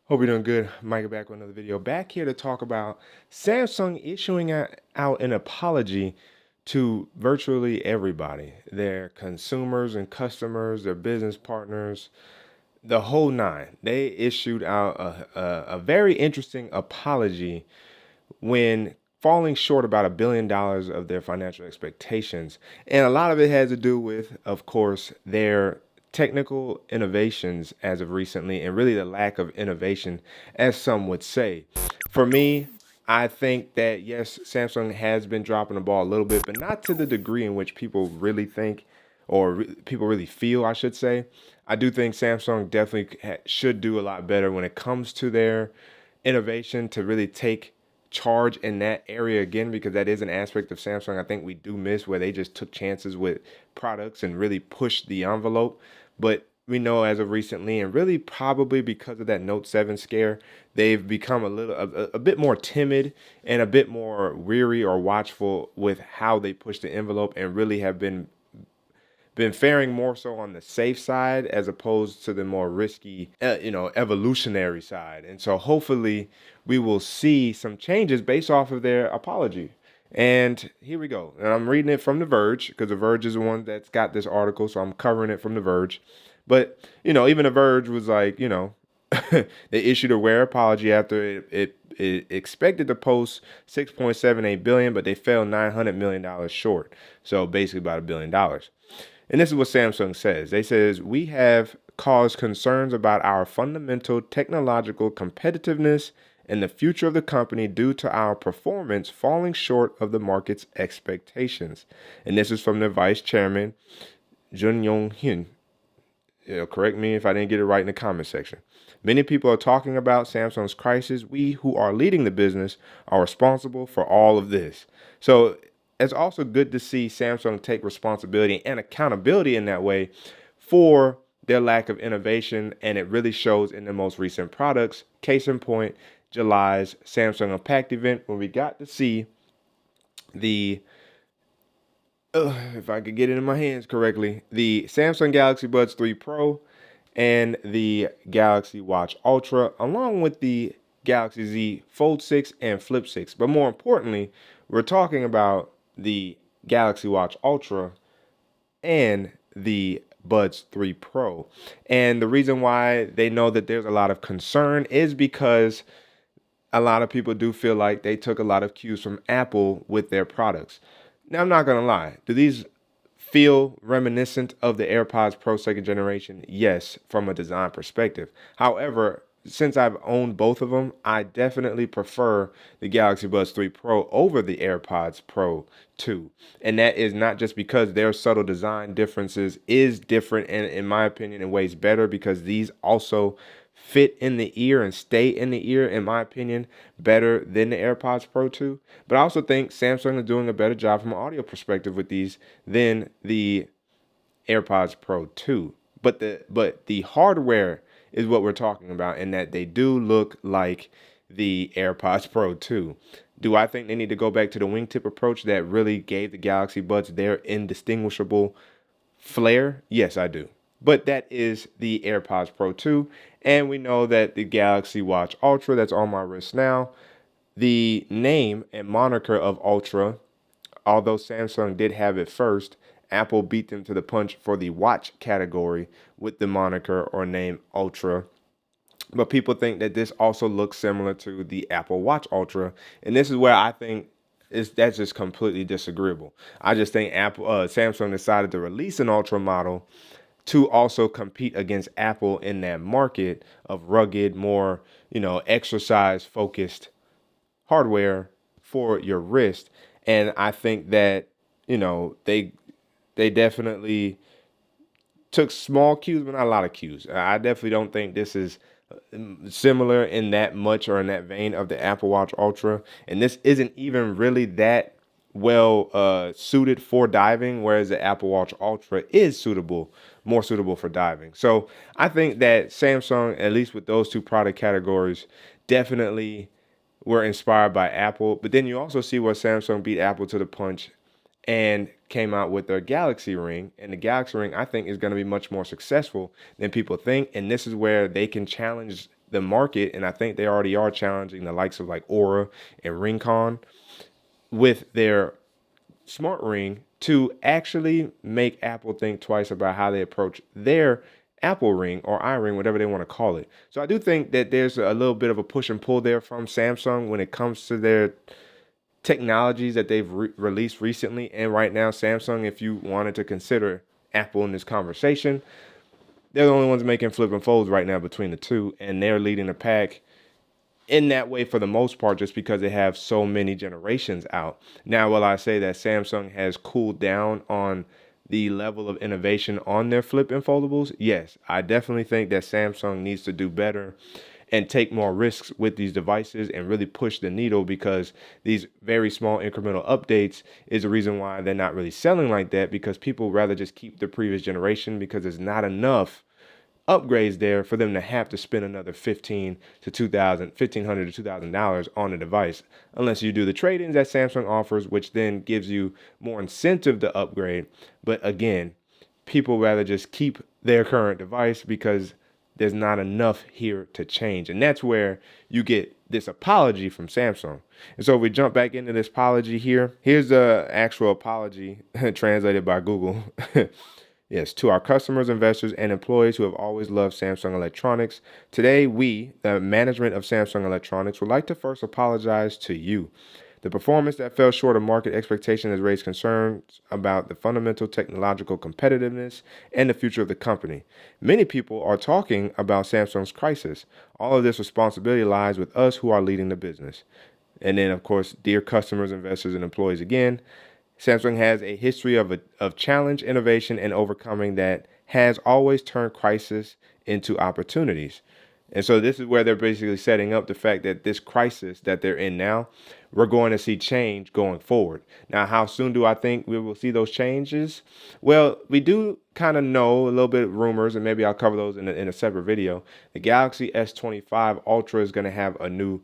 Hope you're doing good. Micah back with another video. Back here to talk about Samsung issuing out an apology to virtually everybody, their consumers and customers, their business partners, the whole nine. They issued out a very interesting apology when falling short about $1 billion of their financial expectations. And a lot of it has to do with, of course, their technical innovations as of recently, and really the lack of innovation, as some would say. For me, I think that yes, Samsung has been dropping the ball a little bit, but not to the degree in which people really think or people really feel, I should say. I do think Samsung definitely should do a lot better when it comes to their innovation to really take charge in that area again, because that is an aspect of Samsung I think we do miss, where they just took chances with products and really pushed the envelope. But we know as of recently, and really probably because of that Note 7 scare, they've become a bit more timid and a bit more weary or watchful with how they push the envelope, and really have been faring more so on the safe side as opposed to the more risky, evolutionary side. And so hopefully we will see some changes based off of their apology. And here we go. And I'm reading it from The Verge, because The Verge is the one that's got this article. So I'm covering it from The Verge. But, even The Verge was like, they issued a rare apology after it expected to post 6.78 billion, but they fell $900 million short. So basically about $1 billion. And this is what Samsung says. They says, "We have caused concerns about our fundamental technological competitiveness and the future of the company due to our performance falling short of the market's expectations." And this is from the vice chairman, Jun Yong Hyun. Correct me if I didn't get it right in the comment section. "Many people are talking about Samsung's crisis. We who are leading the business are responsible for all of this." So it's also good to see Samsung take responsibility and accountability in that way for their lack of innovation. And it really shows in the most recent products. Case in point, July's Samsung Unpacked event, when we got to see the if I could get it in my hands correctly, the Samsung Galaxy Buds 3 Pro and the Galaxy Watch Ultra, along with the Galaxy Z Fold 6 and Flip 6. But more importantly, we're talking about the Galaxy Watch Ultra and the Buds 3 Pro. And the reason why they know that there's a lot of concern is because a lot of people do feel like they took a lot of cues from Apple with their products. Now, I'm not going to lie. Do these feel reminiscent of the AirPods Pro second generation? Yes, from a design perspective. However, since I've owned both of them, I definitely prefer the Galaxy Buds 3 Pro over the AirPods Pro 2. And that is not just because their subtle design differences is different, and in my opinion in ways better, because these also fit in the ear and stay in the ear, in my opinion, better than the AirPods Pro 2. But I also think Samsung is doing a better job from an audio perspective with these than the AirPods Pro 2. But the hardware is what we're talking about, in that they do look like the AirPods Pro 2. Do I think they need to go back to the wingtip approach that really gave the Galaxy Buds their indistinguishable flair? Yes, I do. But that is the AirPods Pro 2. And we know that the Galaxy Watch Ultra, that's on my wrist now, the name and moniker of Ultra, although Samsung did have it first, Apple beat them to the punch for the watch category with the moniker or name Ultra. But people think that this also looks similar to the Apple Watch Ultra, and this is where I think that's just completely disagreeable. I just think Samsung decided to release an Ultra model to also compete against Apple in that market of rugged, more, exercise focused hardware for your wrist. And I think that, they definitely took small cues, but not a lot of cues. I definitely don't think this is similar in that much or in that vein of the Apple Watch Ultra. And this isn't even really that well suited for diving, whereas the Apple Watch Ultra is more suitable for diving. So I think that Samsung, at least with those two product categories, definitely were inspired by Apple. But then you also see where Samsung beat Apple to the punch and came out with their Galaxy Ring. And the Galaxy Ring, I think, is going to be much more successful than people think. And this is where they can challenge the market, and I think they already are challenging the likes of like Aura and Rincon with their smart ring to actually make Apple think twice about how they approach their Apple ring or iRing, whatever they want to call it. So I do think that there's a little bit of a push and pull there from Samsung when it comes to their technologies that they've released recently. And right now, Samsung, if you wanted to consider Apple in this conversation, they're the only ones making flip and folds right now between the two, and they're leading the pack in that way for the most part, just because they have so many generations out. Now, will I say that Samsung has cooled down on the level of innovation on their flip and foldables? Yes, I definitely think that Samsung needs to do better and take more risks with these devices and really push the needle, because these very small incremental updates is the reason why they're not really selling like that, because people rather just keep the previous generation because there's not enough upgrades there for them to have to spend another $1,500 to $2,000 on a device, unless you do the trade-ins that Samsung offers, which then gives you more incentive to upgrade. But again, people rather just keep their current device because there's not enough here to change. And that's where you get this apology from Samsung. And so if we jump back into this apology here, here's the actual apology translated by Google. Yes, to our customers, investors, and employees who have always loved Samsung Electronics. Today, we, the management of Samsung Electronics, would like to first apologize to you. The performance that fell short of market expectation has raised concerns about the fundamental technological competitiveness and the future of the company. Many people are talking about Samsung's crisis. All of this responsibility lies with us who are leading the business. And then, of course, dear customers, investors, and employees again, Samsung has a history of challenge, innovation, and overcoming that has always turned crisis into opportunities. And so this is where they're basically setting up the fact that this crisis that they're in now, we're going to see change going forward. Now, how soon do I think we will see those changes? Well, we do kind of know a little bit of rumors, and maybe I'll cover those in a separate video. The Galaxy S25 Ultra is going to have a new,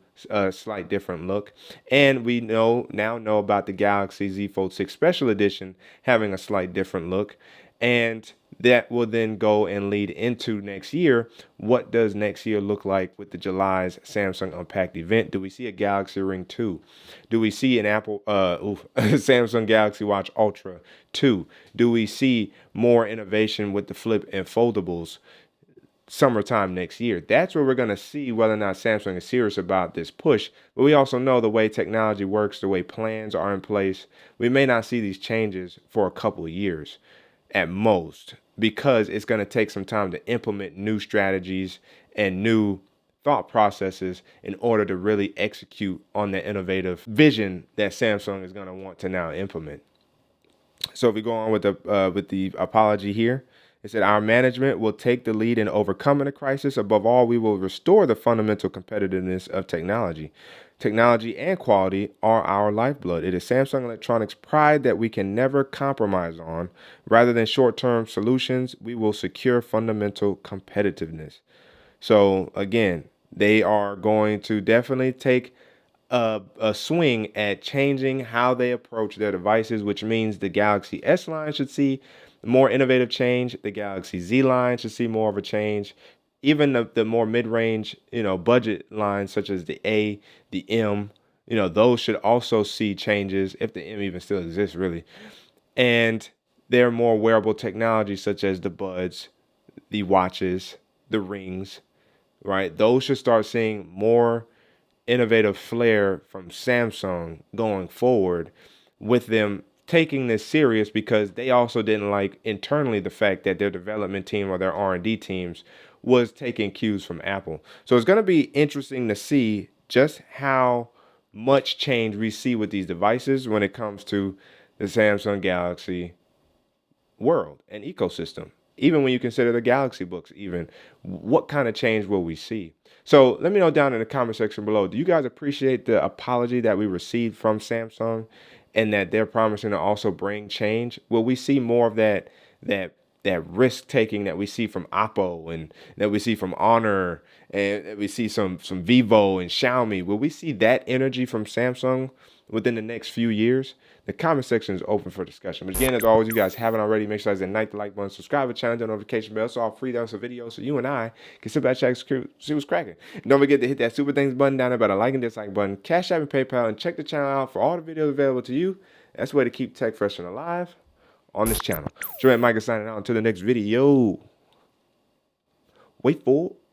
slight different look. And we now know about the Galaxy Z Fold 6 Special Edition having a slight different look. And that will then go and lead into next year. What does next year look like with the July's Samsung Unpacked event? Do we see a Galaxy Ring 2? Do we see an Samsung Galaxy Watch Ultra 2? Do we see more innovation with the flip and foldables summertime next year? That's where we're going to see whether or not Samsung is serious about this push. But we also know the way technology works, the way plans are in place, we may not see these changes for a couple of years at most, because it's going to take some time to implement new strategies and new thought processes in order to really execute on the innovative vision that Samsung is going to want to now implement. So if we go on with the apology here, it said, our management will take the lead in overcoming the crisis. Above all, we will restore the fundamental competitiveness of technology. Technology and quality are our lifeblood. It is Samsung Electronics' pride that we can never compromise on. Rather than short-term solutions, we will secure fundamental competitiveness. So again, they are going to definitely take a swing at changing how they approach their devices, which means the Galaxy S line should see more innovative change. The Galaxy Z line should see more of a change. Even the more mid-range, budget lines such as the A, the M, those should also see changes, if the M even still exists, really. And there are more wearable technologies such as the buds, the watches, the rings, right? Those should start seeing more innovative flair from Samsung going forward, with them taking this serious, because they also didn't like internally the fact that their development team or their R&D teams was taking cues from Apple. So it's going to be interesting to see just how much change we see with these devices when it comes to the Samsung Galaxy world and ecosystem. Even when you consider the Galaxy books, even what kind of change will we see? So let me know down in the comment section below. Do you guys appreciate the apology that we received from Samsung, and that they're promising to also bring change? Will we see more of that risk taking that we see from Oppo, and that we see from Honor, and that we see some Vivo and Xiaomi? Will we see that energy from Samsung within the next few years, the comment section is open for discussion. But again, as always, you guys haven't already, make sure you guys hit the like button, subscribe to the channel, turn the notification bell, so I'll free down some videos so you and I can sit back, check, see what's cracking. And don't forget to hit that super thanks button down there by the like and dislike button, Cash App and PayPal, and check the channel out for all the videos available to you. That's the way to keep tech fresh and alive on this channel. Micah signing out until the next video. Wait for it.